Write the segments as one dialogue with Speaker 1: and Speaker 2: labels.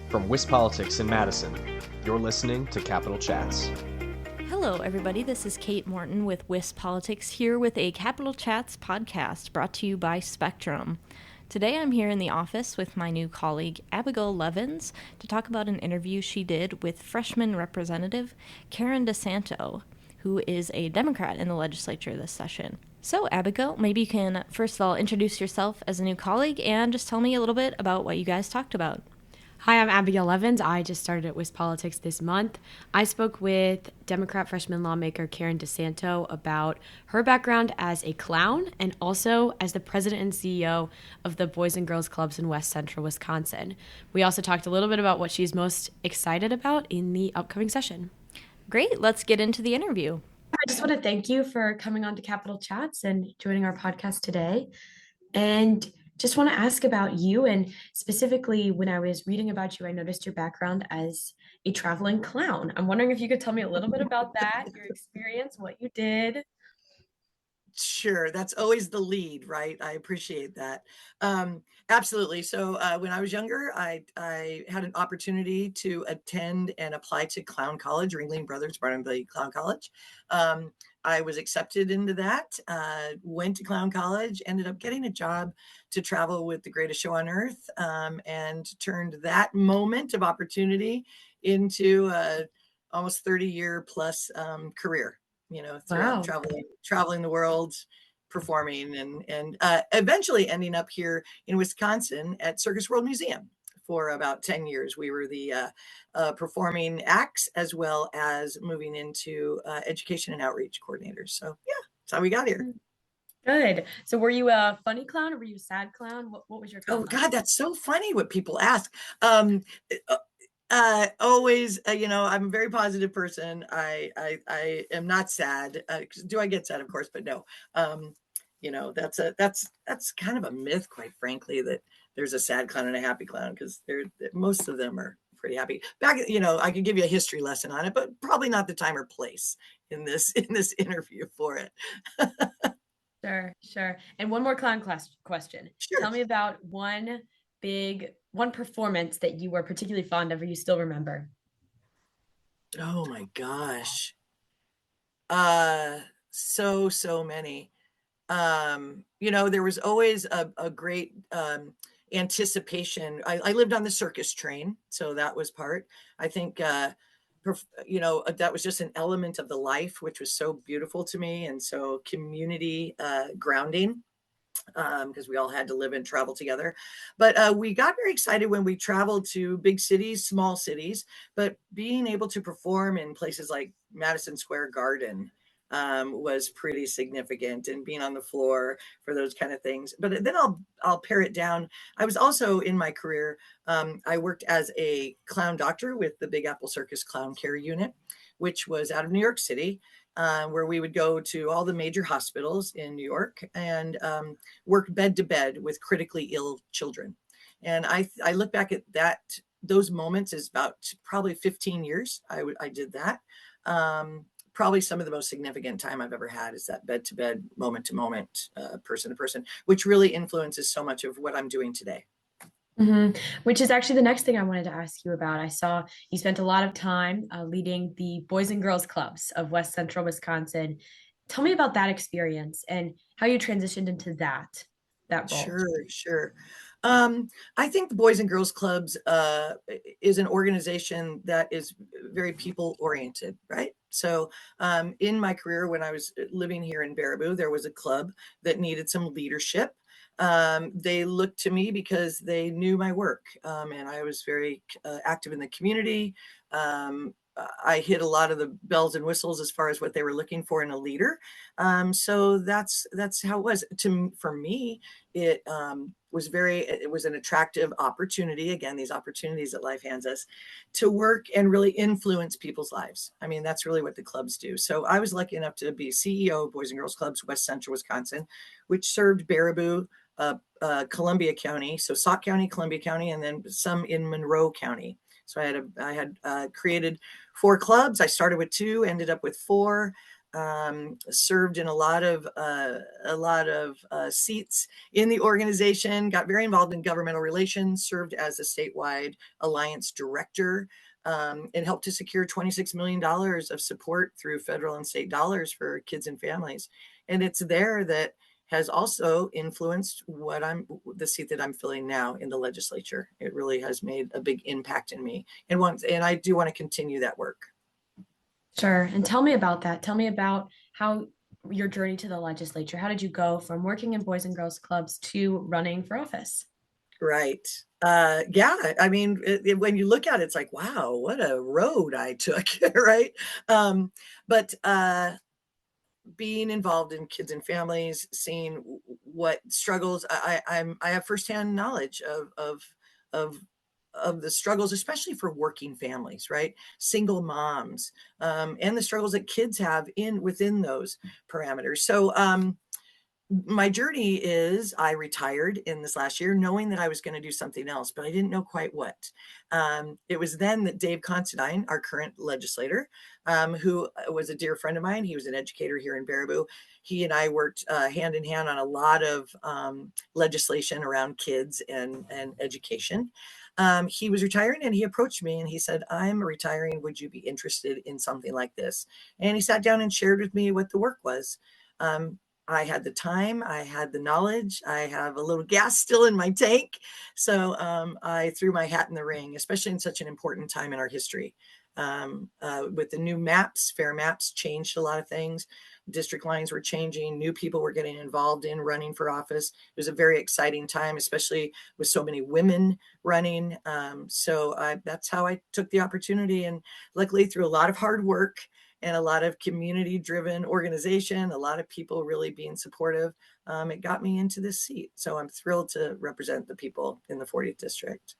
Speaker 1: From WisPolitics in Madison, you're listening to Capital Chats.
Speaker 2: Hello, everybody. This is Kate Morton with WisPolitics here with a Capital Chats podcast brought to you by Spectrum. Today I'm here in the office with my new colleague Abigail Levins to talk about an interview she did with freshman Representative Karen DeSanto, who is a Democrat in the legislature this session. So, Abigail, maybe you can first of all introduce yourself as a new colleague and just tell me a little bit about what you guys talked about.
Speaker 3: Hi, I'm Abigail Levins. I just started at WisPolitics this month. I spoke with Democrat freshman lawmaker Karen DeSanto about her background as a clown and also as the president and CEO of the Boys and Girls Clubs in West Central Wisconsin. We also talked a little bit about what she's most excited about in the upcoming session.
Speaker 2: Great, let's get into the interview.
Speaker 3: I just want to thank you for coming on to Capital Chats and joining our podcast today. And just want to ask about you, and specifically when I was reading about you, I noticed your background as a traveling clown. I'm wondering if you could tell me a little bit about that, your experience, what you did.
Speaker 4: Sure, that's always the lead, right? I appreciate that. Absolutely. So when I was younger, I had an opportunity to attend and apply to Clown College, Ringling Brothers Barnum Clown College. I was accepted into that, went to Clown College, ended up getting a job to travel with the greatest show on earth, and turned that moment of opportunity into a almost 30-year plus career, throughout
Speaker 3: Wow.
Speaker 4: traveling the world, performing, and eventually ending up here in Wisconsin at Circus World Museum for about 10 years. We were the performing acts as well as moving into education and outreach coordinators. So yeah, that's how we got here.
Speaker 3: Good. So were you a funny clown or were you a sad clown? What was your clown?
Speaker 4: Oh God, that's so funny what people ask. Always, I'm a very positive person. I am not sad. Do I get sad? Of course, but no. That's kind of a myth, quite frankly, that there's a sad clown and a happy clown, because most of them are pretty happy. Back, I could give you a history lesson on it, but probably not the time or place in this interview for it.
Speaker 3: Sure. And one more clown class question.
Speaker 4: Sure.
Speaker 3: Tell me about one performance that you were particularly fond of or you still remember.
Speaker 4: Oh my gosh. So many. There was always a great anticipation. I lived on the circus train, so that was part. I think, that was just an element of the life, which was so beautiful to me, and so community grounding, because we all had to live and travel together. But we got very excited when we traveled to big cities, small cities, but being able to perform in places like Madison Square Garden was pretty significant, and being on the floor for those kind of things. But then I'll pare it down. I was also, in my career, I worked as a clown doctor with the Big Apple Circus Clown Care Unit, which was out of New York City, where we would go to all the major hospitals in New York and work bed to bed with critically ill children. And I look back at those moments as about probably 15 years. I did that. Probably some of the most significant time I've ever had is that bed to bed, moment to moment, person to person, which really influences so much of what I'm doing today.
Speaker 3: Mm-hmm. Which is actually the next thing I wanted to ask you about. I saw you spent a lot of time leading the Boys and Girls Clubs of West Central Wisconsin. Tell me about that experience and how you transitioned into that role.
Speaker 4: Sure. I think the Boys and Girls Clubs is an organization that is very people oriented, right? So in my career, when I was living here in Baraboo, there was a club that needed some leadership. They looked to me because they knew my work, and I was very active in the community. I hit a lot of the bells and whistles as far as what they were looking for in a leader. So that's how it was. For me, it was an attractive opportunity. Again, these opportunities that life hands us to work and really influence people's lives. I mean, that's really what the clubs do. So I was lucky enough to be CEO of Boys and Girls Clubs West Central Wisconsin, which served Baraboo, Columbia County, so Sauk County, Columbia County, and then some in Monroe County. So I had created 4 clubs. I started with 2, ended up with 4. served in a lot of seats in the organization, got very involved in governmental relations, served as a statewide alliance director, and helped to secure $26 million of support through federal and state dollars for kids and families. And it's there that has also influenced the seat that I'm filling now in the legislature. It really has made a big impact in me, and I do want to continue that work.
Speaker 3: Sure. And tell me about that. Tell me about how your journey to the legislature. How did you go from working in Boys and Girls Clubs to running for office?
Speaker 4: Right. Yeah. I mean, when you look at it, it's like, wow, what a road I took, right? But being involved in kids and families, seeing what struggles I have firsthand knowledge of of the struggles, especially for working families, right? Single moms, and the struggles that kids have within those parameters. So my journey is I retired in this last year knowing that I was going to do something else, but I didn't know quite what. It was then that Dave Considine, our current legislator, who was a dear friend of mine, he was an educator here in Baraboo. He and I worked hand in hand on a lot of legislation around kids and education. He was retiring and he approached me and he said, I'm retiring. Would you be interested in something like this? And he sat down and shared with me what the work was. I had the time, I had the knowledge, I have a little gas still in my tank. So I threw my hat in the ring, especially in such an important time in our history. With the new maps, fair maps changed a lot of things. District lines were changing, new people were getting involved in running for office. It was a very exciting time, especially with so many women running. That's how I took the opportunity. And luckily, through a lot of hard work, and a lot of community driven organization, a lot of people really being supportive. It got me into this seat. So I'm thrilled to represent the people in the 40th district.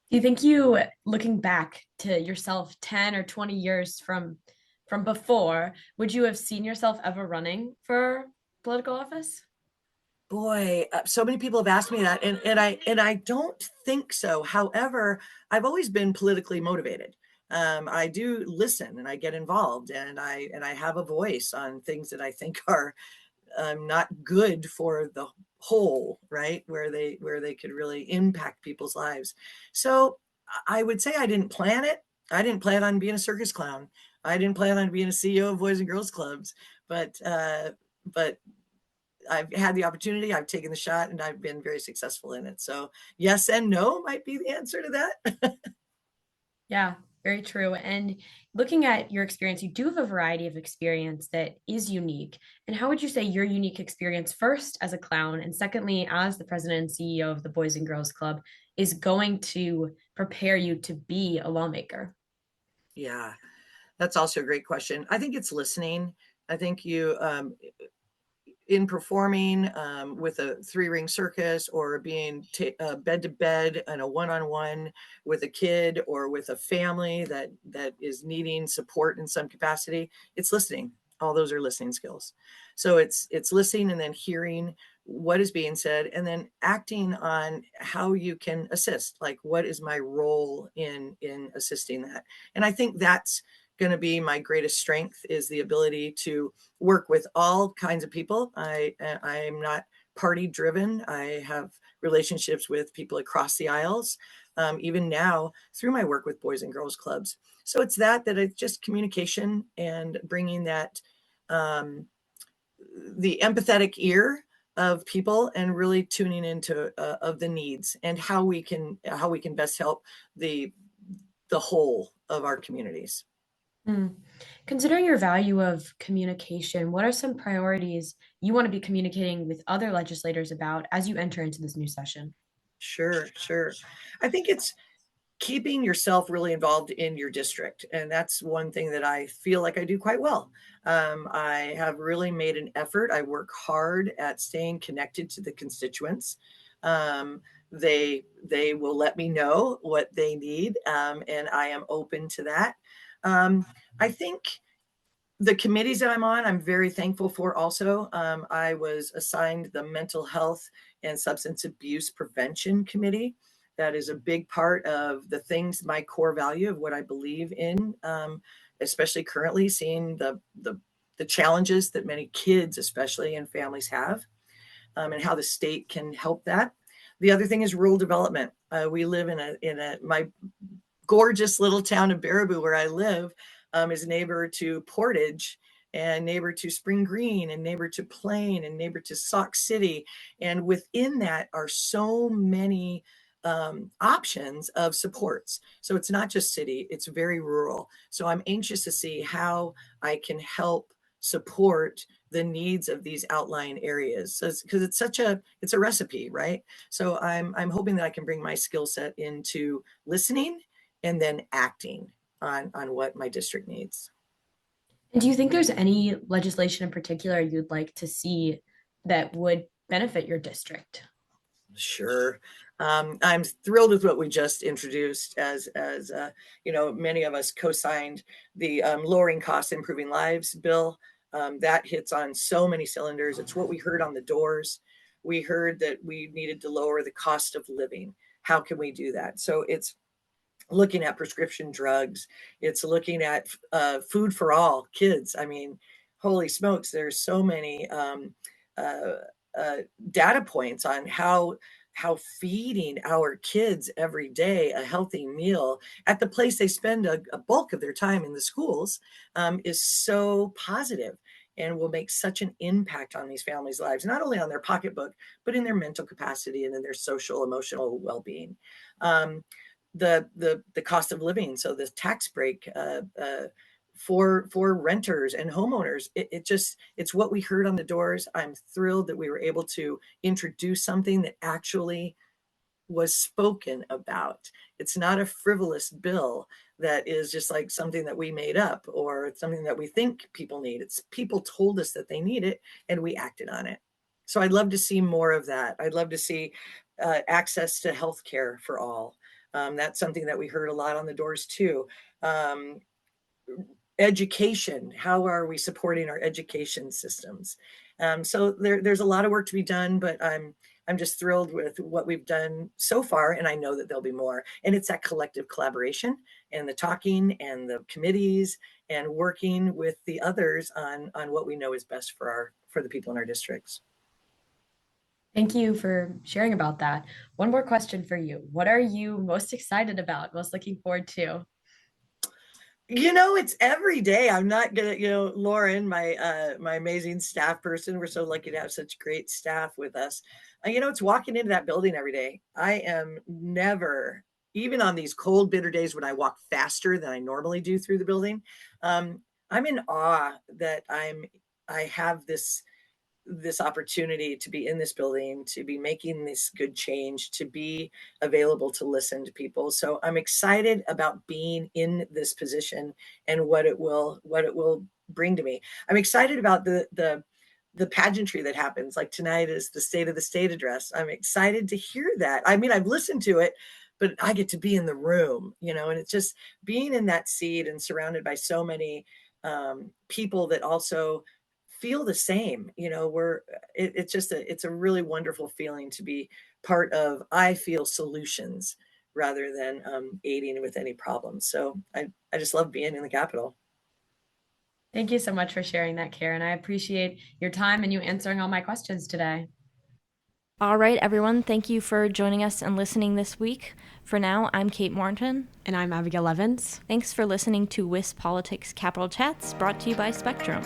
Speaker 3: Do you think you, looking back to yourself 10 or 20 years from before, would you have seen yourself ever running for political office?
Speaker 4: Boy, so many people have asked me that, and I don't think so. However, I've always been politically motivated. I do listen and I get involved, and I have a voice on things that I think are not good for the whole, right? Where they could really impact people's lives. So I would say I didn't plan it. I didn't plan on being a circus clown. I didn't plan on being a CEO of Boys and Girls Clubs, but I've had the opportunity, I've taken the shot, and I've been very successful in it. So yes and no might be the answer to that.
Speaker 3: Yeah, very true. And looking at your experience, you do have a variety of experience that is unique. And how would you say your unique experience, first as a clown, and secondly, as the president and CEO of the Boys and Girls Club, is going to prepare you to be a lawmaker?
Speaker 4: Yeah, that's also a great question. I think it's listening. I think you in performing with a three-ring circus, or being bed to bed and a one-on-one with a kid or with a family that is needing support in some capacity, it's listening. All those are listening skills. So it's listening and then hearing what is being said and then acting on how you can assist. Like, what is my role in assisting that? And I think that's going to be my greatest strength, is the ability to work with all kinds of people. I am not party driven. I have relationships with people across the aisles, even now through my work with Boys and Girls Clubs. So it's it's just communication and bringing that the empathetic ear of people and really tuning into of the needs and how we can best help the whole of our communities.
Speaker 3: Mm. Considering your value of communication, what are some priorities you want to be communicating with other legislators about as you enter into this new session?
Speaker 4: Sure, sure. I think it's keeping yourself really involved in your district. And that's one thing that I feel like I do quite well. I have really made an effort. I work hard at staying connected to the constituents. Um, they will let me know what they need, and I am open to that. I think the committees that I'm on, I'm very thankful for also. I was assigned the Mental Health and Substance Abuse Prevention Committee. That is a big part of the things, my core value of what I believe in, especially currently seeing the the challenges that many kids, especially and families have, and how the state can help that. The other thing is rural development. We live in my gorgeous little town of Baraboo, where I live, is neighbor to Portage and neighbor to Spring Green and neighbor to Plain and neighbor to Sauk City. And within that are so many options of supports. So it's not just city, it's very rural. So I'm anxious to see how I can help support the needs of these outlying areas, because it's a recipe, right? So I'm hoping that I can bring my skill set into listening and then acting on what my district needs.
Speaker 3: And do you think there's any legislation in particular you'd like to see that would benefit your district?
Speaker 4: Sure. I'm thrilled with what we just introduced as many of us co-signed the Lowering Costs, Improving Lives bill. That hits on so many cylinders. It's what we heard on the doors. We heard that we needed to lower the cost of living. How can we do that? So it's looking at prescription drugs. It's looking at food for all kids. I mean, holy smokes, there's so many uh, data points on how feeding our kids every day a healthy meal at the place they spend a bulk of their time in the schools is so positive and will make such an impact on these families' lives, not only on their pocketbook, but in their mental capacity and in their social, emotional well-being. The cost of living, so the tax break for renters and homeowners, it's what we heard on the doors. I'm thrilled that we were able to introduce something that actually was spoken about. It's not a frivolous bill that is just like something that we made up or something that we think people need. It's people told us that they need it and we acted on it. So I'd love to see more of that. I'd love to see access to healthcare for all. That's something that we heard a lot on the doors too. Education, how are we supporting our education systems? So there's a lot of work to be done, but I'm just thrilled with what we've done so far, and I know that there'll be more. And it's that collective collaboration and the talking and the committees and working with the others on what we know is best for the people in our districts.
Speaker 3: Thank you for sharing about that. One more question for you. What are you most excited about, most looking forward to?
Speaker 4: It's every day. I'm not gonna, Lauren, my amazing staff person. We're so lucky to have such great staff with us. It's walking into that building every day. I am never, even on these cold, bitter days when I walk faster than I normally do through the building, I'm in awe that I have this opportunity to be in this building, to be making this good change, to be available to listen to people. So I'm excited about being in this position and what it will bring to me. I'm excited about the pageantry that happens. Like tonight is the State of the State address. I'm excited to hear that. I mean, I've listened to it, but I get to be in the room, and it's just being in that seat and surrounded by so many people that also feel the same. It's a really wonderful feeling to be part of, I feel, solutions rather than aiding with any problems. So I just love being in the Capitol.
Speaker 3: Thank you so much for sharing that, Karen. I appreciate your time and you answering all my questions today.
Speaker 2: All right, everyone. Thank you for joining us and listening this week. For now, I'm Kate Morton.
Speaker 3: And I'm Abigail Evans.
Speaker 2: Thanks for listening to WIS Politics Capital Chats, brought to you by Spectrum.